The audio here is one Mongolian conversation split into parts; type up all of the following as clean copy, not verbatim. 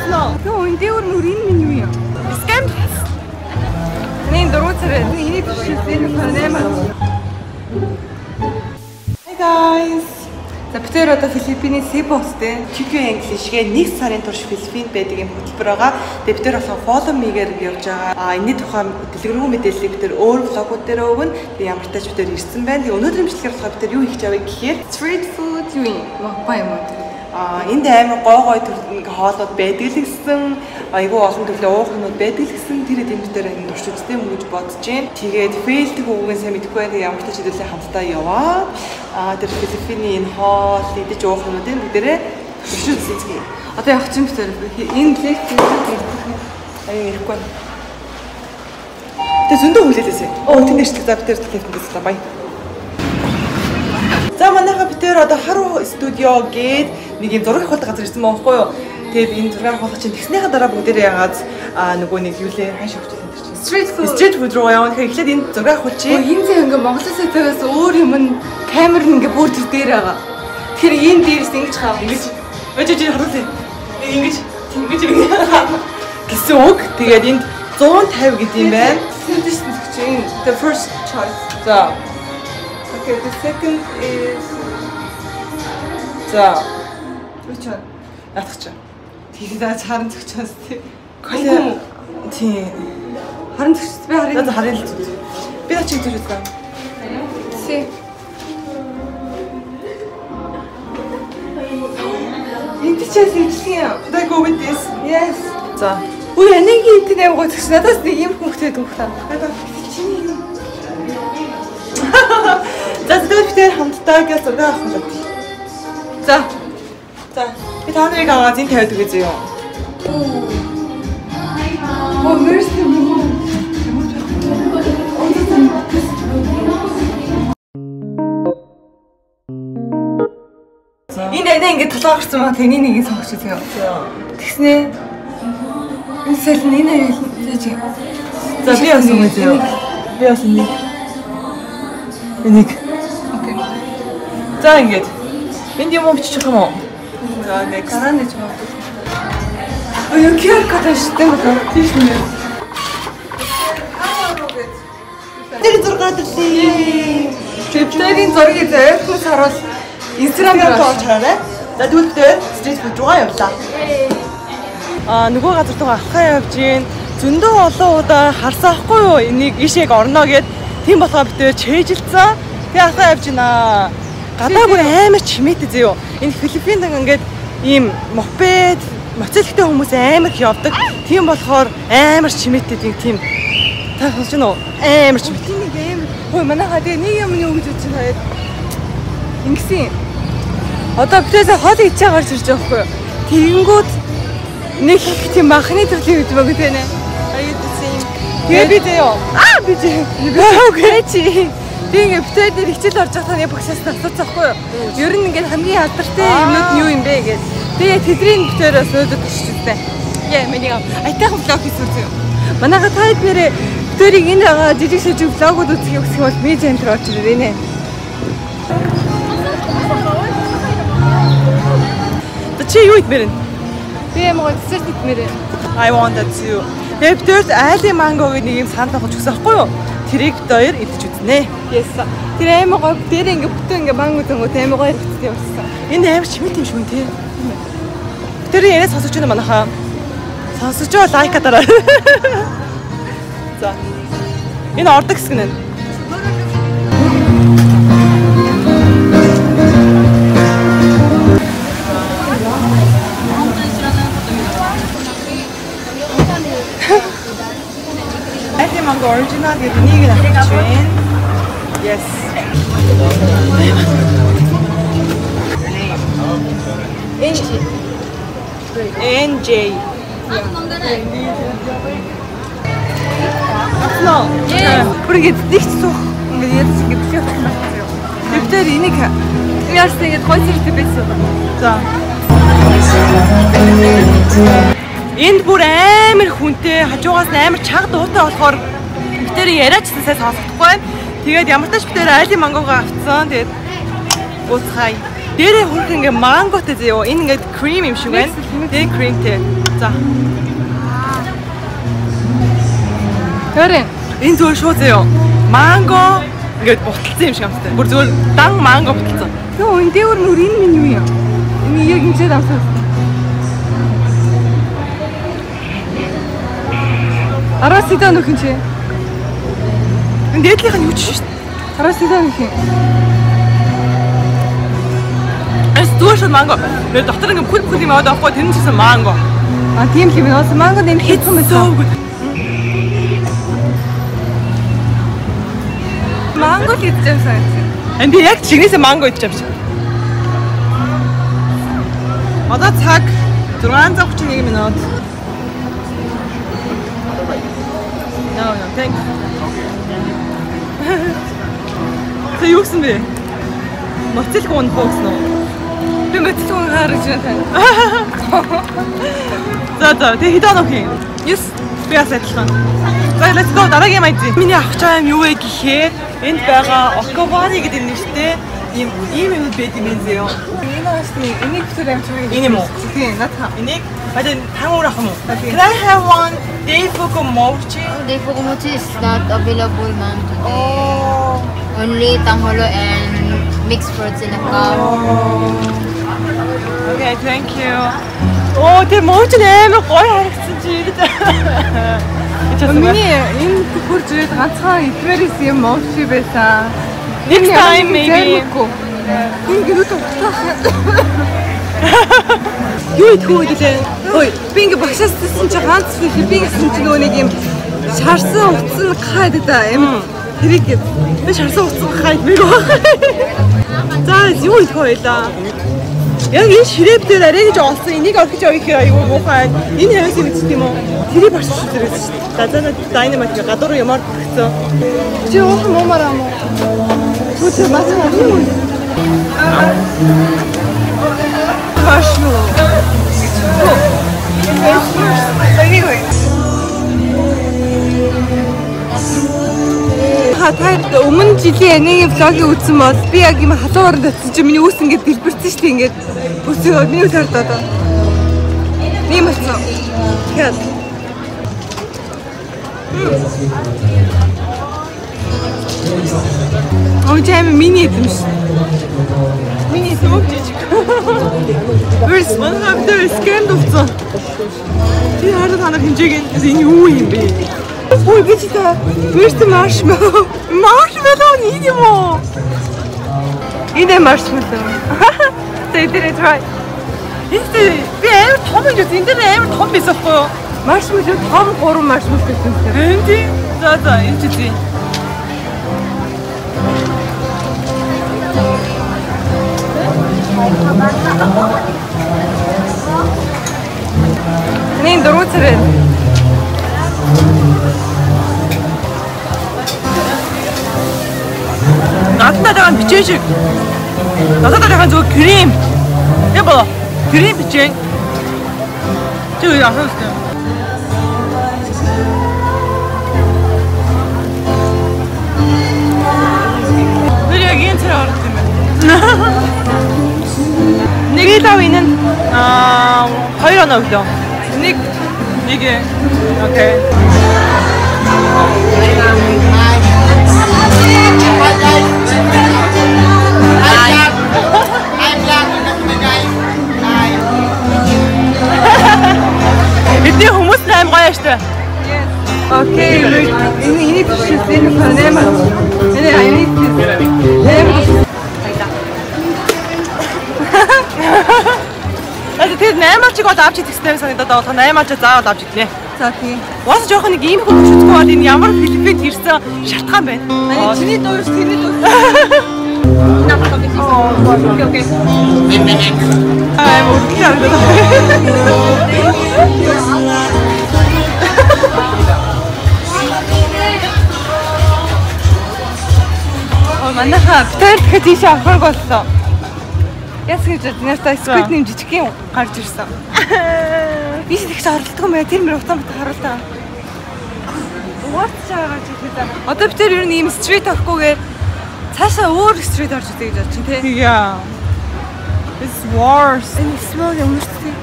Юу энэ дээр нүрийн минь юу юм? Скам. Нэг дөрөвцөрөө энийг шилжүүлэх нэмээ. Hey guys. За бид хоёр одоо Филиппиний Себосттэй QQ English-гээ 1 сарын турш Филиппинд байдаг юм хөтөлбөр байгаа. Тэгээ бид хоёр болохоор Follow Me-гээр явж байгаа. Энэний тухай дэлгэрэнгүй мэдээллийг бид хоёр өөр влогууд дээр өгнө. Тэгээ ямар ч тач бид хоёр ирсэн байна. Тэгээ өнөөдрийн бичлэгээр болохоор бид хоёр юу хийж яваа гэхээр street food юу юм? Мукбай юм уу? Энд амар гой ингээ хоолууд байдаг л гэсэн. Айгүй олон төрлийн уухнууд байдаг л гэсэн. Тэр эд бид дээр энэ турш үзтэй мөн гэж бодож байна. Тэгээд фейлдэг үгэн сайн мэдэхгүй байна. Тэгээ ямар ч тач хэдүүлээ хамтдаа яваа. Тэр Филиппиний энэ хоол идэж уухнуудын бүгдээрээ турш үзье. Одоо явах чинь бид энэ лекцийг ярихгүй байна. Тэгээ зөндөө хүлээлээсэй. Тэнд нэшдэг за бид тэр лекцээс за бай. За манайха бид тэр одоо Харуу студио гээд нэг юм зураг авах газар ирсэн байгаа байхгүй юу? Тэгээд энэ зураг авах чинь тэгснийхаа дараа бүгдээрээ ягаад нөгөө нэг юу лээ хаашаа хөтөл энэ чинь street food руу яваа. Тэгэхээр эхлээд энэ зураг авах чи. Энэ зэ ингээ Монголоос этээс өөр юм камер ингээ бүр тэр дээр байгаа. Тэгэхээр энэ дээрээс ингэж хаа ингэж өчөж харуулъя. Ингэж гэсэн үг. Тэгээд энд 150 гэдэг юм байна. The first choice. За. Okay, the second is за. Which one? Атгач. Тэгээд харан зөгчөөс тий. Коле. Тий. Харан зөгчөөс би харъя. За харъя л зү. Би чиг зүр үзлээ. Си. Энд чээс ижилхэн. Should I go with this? Yes. За. Үгүй ангийн энд нэг гоцч надаас нэг юм хөнгөтэй дүүхтаа. Чиний юм. За тэгээд бид хамтдаа гэж зураг авах юм. За. За. Би та нарыг аваад энэ тавьдаг гэж юу? Мерси. Энэ ингэ толгой гарсан маа тэний нэг сонгоч зөө. Тэгснэ. Энэ сэлэн энэ яаж юм? За би бас юм зөө. Би бас нэг. Энийг. Окей. За ингэж. Энд юм биччих юм уу? За next. Дараа нь ч юм уу. Ой, QR код ашигтай байна. Тийш нэ. Тэр зураг дэрлээ. Чиптерийн зургийг зөөхнөөс харуул Instagram-аар тоож хараа. За тэгвэл street food руу явлаа. Нөгөө газар тугаа авахаа явж гин. Зөндөө олон удаа харсан ахгүй юу? Энийг ишээг орно гэд тийм болохоор битээр чэйжилсэн. Тэгээ авахаа явж гинэ. Гадаагүй амар чимээтэй зөө. Энэ Филиппинд ингээд ийм мопед, моцолтой хүмүүс амар их явдаг. Тийм болохоор амар чимээтэй тийм та сонсож байна уу? Амар чимээтэй. Нэг амар. Хөөе манайхаа тэгээ нэг юм юу гэж үзэж байна. Ингэсэн. Одоо битээс хол хийж байгаа гарч ирж байгаа хгүй юу? Тэгэнгүүт нэг их тийм махны төрлийн үед байгаа гэнэ. Аюутсан. Тэгээ би зөө. Би зөө. Окей чи. Тэгээ битээд нэр хичээл орж байгаа таны багшаас асууцгаахгүй юу? Ер нь ингээд хамгийн алдартай юмнууд нь юу юм бэ гэж. Тэгээ тэдний битээрээс өөдөд тушчихсан. Яа миний айтайхан влог хийсэн үү? Манайха таад нэрээ битэрийг энэ байгаа жижиг шижиг влогууд үзэх юм бол би центр орж ирээ нэ. Чи юу идмэрэн? Би юм гоо десерт идмэрэн. I wanted to. Тэгээ битээр айлын манго гэх нэг юм санд авах гэсэн байхгүй юу? Тэрийг хоёр идэж үзнэ. Yes. Тэр аим гоо дээр ингээ бүтэн ингээ манго зөнгөт аим гоо ирчихсэн юмсан. Энэ аим чимэт юм шүү тий. Тэр яриа сонсож байна манайхаа. Сонсож байгаа лайка дараа. За. Энэ ордог хэсэг нэ. Mango original гэдэг нэг авчих байна. Yes. NJ. Асно. Бүргээд дихт суух. Ингээд ярьж ингээд хэлэх юм байна. Тэгтэр энийг яарсан ингээд гой зэрэгтэй байсан. За. Энд бүр амар хүнтэй, хажуугаас амар чаг дуутай болохоор битээр яриачсан сайн сонсохгүй байна. Тэгээд ямар ч тач битээр айлын мангого авцсан. Тэгээд ууцхай. Дээрээ хөрх ингээ манготой зөө. Энэ ингээ крем юм шиг байна. Дээр кремтэй. За. Тэрэн энэ зүгээр шууд зөө. Манго ингээд буталсан юм шиг амттай. Бүр зүгээр дан манго буталсан. Йоо энэ дээр нүр энэ минь юу юм? Энэ яг ингэж амсаа. Араа сидан нөх юм чи. Энэ дээдлийнх нь юу ч шүү дээ. Араа сидан нөх юм. Эс дуушаа манго. Тэр доктор ингээд бүл юм аваад авахгүй тэр нь чийсэн манго. А тийм л юм уу? Манго нэм хийсэн байсан. Манго л идчихсэн санагдсан. Энд би яг чигнээсээ манго идчих юм шиг. Одоо цаг 6:31 минут. No, thank you. Тэ юу гэсэн бэ? Моцлох унах уу гэсэн үү? Би моцлох унах харж байна. За тэг хэдэн оног юм? Yes, би асуусан. За let's go дараагийн майд. Миний авах чам юу вэ гэхээр энд байгаа Окобани гэдэг нэртэй ийм юм байд юм зөө. Энэ басны энийг бүтээр амжиг. Энэ юм уу? Тийм, надаа. Энийг бадэн тангуур авах юм уу? Can I have one Deifuku mochi? Deifuku mochi is not available, ma'am, today. Oh. Only tangholo and mixed fruits in a cup. Oh. Okay, thank you. Oh, тэр mochi нэмэр гоё харагдсан чи. Миний энэ хурж ирээд ганцхан итвэрээс юм mochi байсан. Next time maybe. Энэ гинүт ухтаа. Юу идэх үү гэлээ. Ой, би ингээ багшаассан чи ганц би гэсэн чи нөгөө нэг юм шарсан утсан хаад да юм. Тэрийг би шарсан утсан хаад би гоо. За юу идэх вэ да? Яг энэ ширэв дээр арай гэж олсон энийг орхиж явах хэрэг аюу муухай. Энэ хавьс юм гэдэг юм уу? Тэрийг багш шүү дээрээс шүү дээ. Дазана дайнамайт гадуур ямар төгцөө. Чи уух мумараа мó. Түр мацаа юу? Marshmallow. Anyway. Хатад өмнө жилийн нэг влогийг үзсэн бол би яг юм халууранд очсон чи миний үүс ингээд дэлбэрсэн шүү дээ ингээд өсөө миний тард одоо. Ийм болсон. Тэгэхээр. Ой тийм миний юм шүү. Миний сумок жижиг. Вэрс манайх дээр скэнд болсон. Би хараад танах хэмжээг энэ юу юм бэ? Ой би ч та вэрс маршмеллоу. Маршмеллоу нэг юм уу? Энэ маршмеллоу. Тэдэрээ try. Este би амар том юм гэж энэ дээр амар том байсан хгүй юу? Маршмеллоу том 3 маршмеллоу гэсэн үг. Тийм. За энэ чи тийм. Нин дөрөвцөрөө. Надад бичээ шиг. Надад байгаа зөв крем. Яг болоо. Крем бичээ. Чи юу яах вэ? Вигийн цаа орох юм байна. Нэг лав энэ хоёр оноо өглөө. Нэг окей. Эдний хүмүүс найм гоё штэ. Окей. Энийг шилжүүлэх нэмэ. Энэ аяник. Тэр 8-aalчиг бол авч идэх хэрэгтэй санагдаад байна. 8-аалчаа заавал авч иднэ. За тийм. Уус жоохон нэг ийм хүмүүс үзэхгүй бол энэ ямар Филиппинд ирсэн шалтгаан байна. Аа чиний дуурс тэрний дуурс. Окей. Аа мөн. Манайха битэр дахиад тийш авах болсон. Яс гэж нэртэй сквит нэм жижиг юм гарч ирсэн. Би ч их оролддог юм байна. Тэр мөр утсан бат харуултаа. What чагаа ч гэдэг. Одоо бид тэр ер нь ийм стрит орохгүйгээр цаашаа өөр стрит орж идэг гэж бодчих тий. Яа. It's worse. And it smells amazing.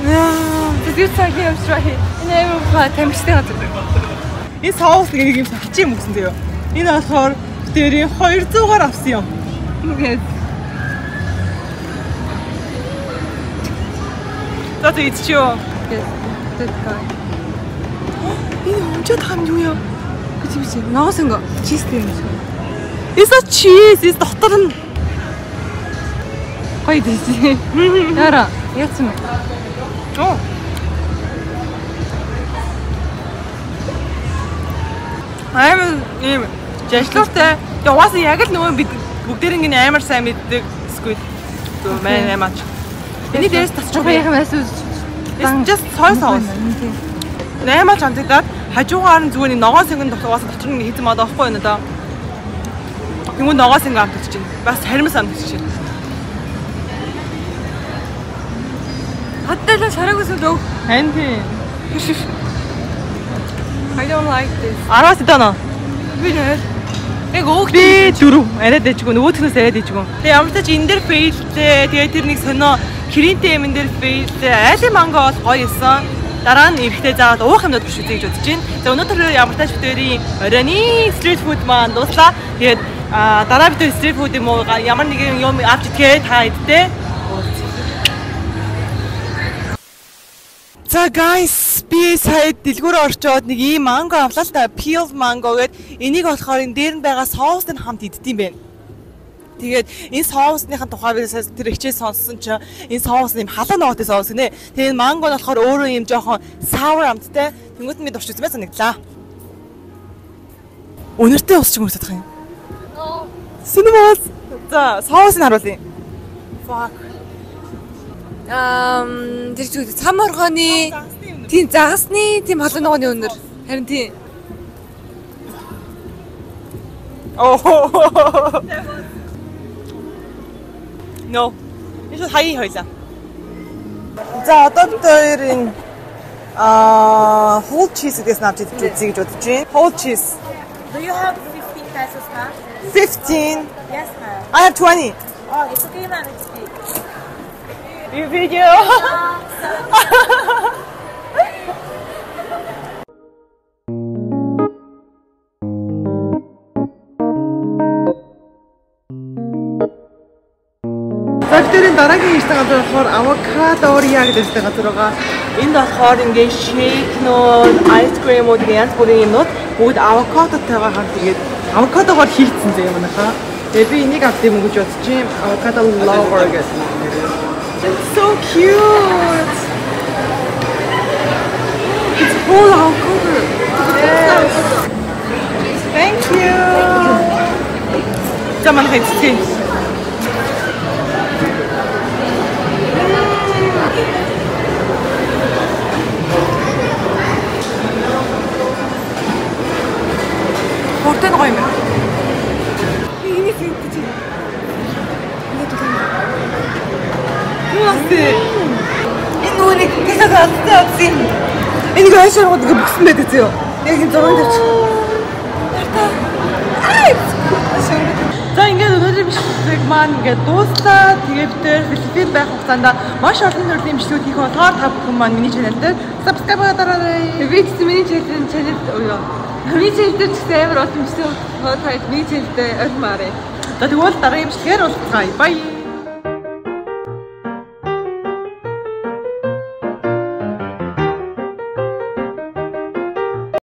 Yeah, the good side here is right here. Энэ аймаг хаа тамирчтай газар. Энэ соус нэг юм хачин мөсөн зөө. Энэ болохоор дээрээ 200-аар авсан юм. Yes. That's it's true. Yes. That guy. Энэ өнчөд хам юу яа? Гэж ноосон го. Чизтэй юм шиг. It's a cheese. It's дотор нь гоё дээ. Яра, яцсан уу? оо. I'm ийм жашлуутай. Яваас яг л нөгөө бид бүгдээр ингэ амар сайн мэддэг сквид. Мэн амаач. Эний дээрс тасчих яг байсан. Just soy sauce. Наймаач амтагдаад хажуугаар нь зүгээр нэг ногоон сэнгэн дотоогоос дотор нь хийсэн мод авахгүй байна да. Тэгвэл ногоон сэнгэн амтгаж чинь. Бас хармас амтгаж чинь. Хаттайла шараагаас өг. Харин тийм. I don't like this. Араас дэна. Би нэр. Яг өг Би дөрөв. Арай дэжгүй нөгөөдхнөөс арай дэжгүй. Тэгээ ямар ч тач энэ дэр фейлтэй. Тэгээ тэр нэг сонио кринтэй юм дэр фейлтэй. Айлын манго бол гоё исэн. Дараа нь эрэхтэй заагаад уух юмнууд биш үү гэж бодож байна. За өнөөдөр ямар тач битэрийн оройны стрит фуд маань дуслаа. Тэгээд дараа битэр стрит фуд юм уу ямар нэгэн юм авч идэхээр та идтээ. За guys, би сая дэлгүүрээ орчоод нэг ийм манго авлаа л та. Peeled mango гэдэг. Энийг болохоор энэ дээр нь байгаа соустай хамт иддэм байх. Тэгээд энэ соусныхын тухай би тэр хичээл сонссон чинь энэ соус нэм халуун ногоотой соус гинэ. Тэгээд манго нь болохоор өөрөө юм жоохон sour амттай. Тэнгүүт минь дурч үзмээ санагдлаа. Өнөртэй ус ч юм уусах юм. Синемас. За, соусыг харуулъя. Fuck. Тэр зүйл цам оргооны тийм загасны тийм халуун ногооны өнөр. Харин тийм. Oh. No. Энэ хаяа хоёлаа. За одоо бид хоёрын whole cheese гэдээс навч үзье гэж бодож байна. Whole cheese. Do you have 15 pesos, ma'am? 15. Yes, ma'am. I have 20. Oh, it's okay, ma'am. It's okay. You video. Тэрийн дараагийн хийх газар болохоор авокадория гэдэг газар байгаа. Энд болохоор ингээд шейк нөө, айс крем уу янз бүрийн юмнууд бүгд авокадотойгоо хамт тэгээд авокадогоор хийгдсэн зэ юм нахаа. Тэгээд би энийг авдсан юм гэж бодож байна. Avocado lover гэдэг. It's so cute. It's full avocado. Yes. Thank you. Zaman хэвчээ. Хурдан гоё юм. Энийг хийдэж байна. Үгүй. Энэ үнийг тэгээд алдсан. Энийг ойшооргод ингэ бүксэн байдаг зөө. Яг энэ зураг дээр чи. За ингээд өнөөдөр бичлэг маань ингээд дууслаа. Тэгээд бид Филиппин байх хугацаанд маш олон төрлийн бичлэгүүд хийх болохоор та бүхэн маань миний channel дээр subscribe дараарай. Би ч миний channel уу. Миний channel дээр ч амар олон бичлэг хоо таад миний channel дээр ормаарэ. За тэгвэл дараагийн бичлэгээр уулзъя. Bye.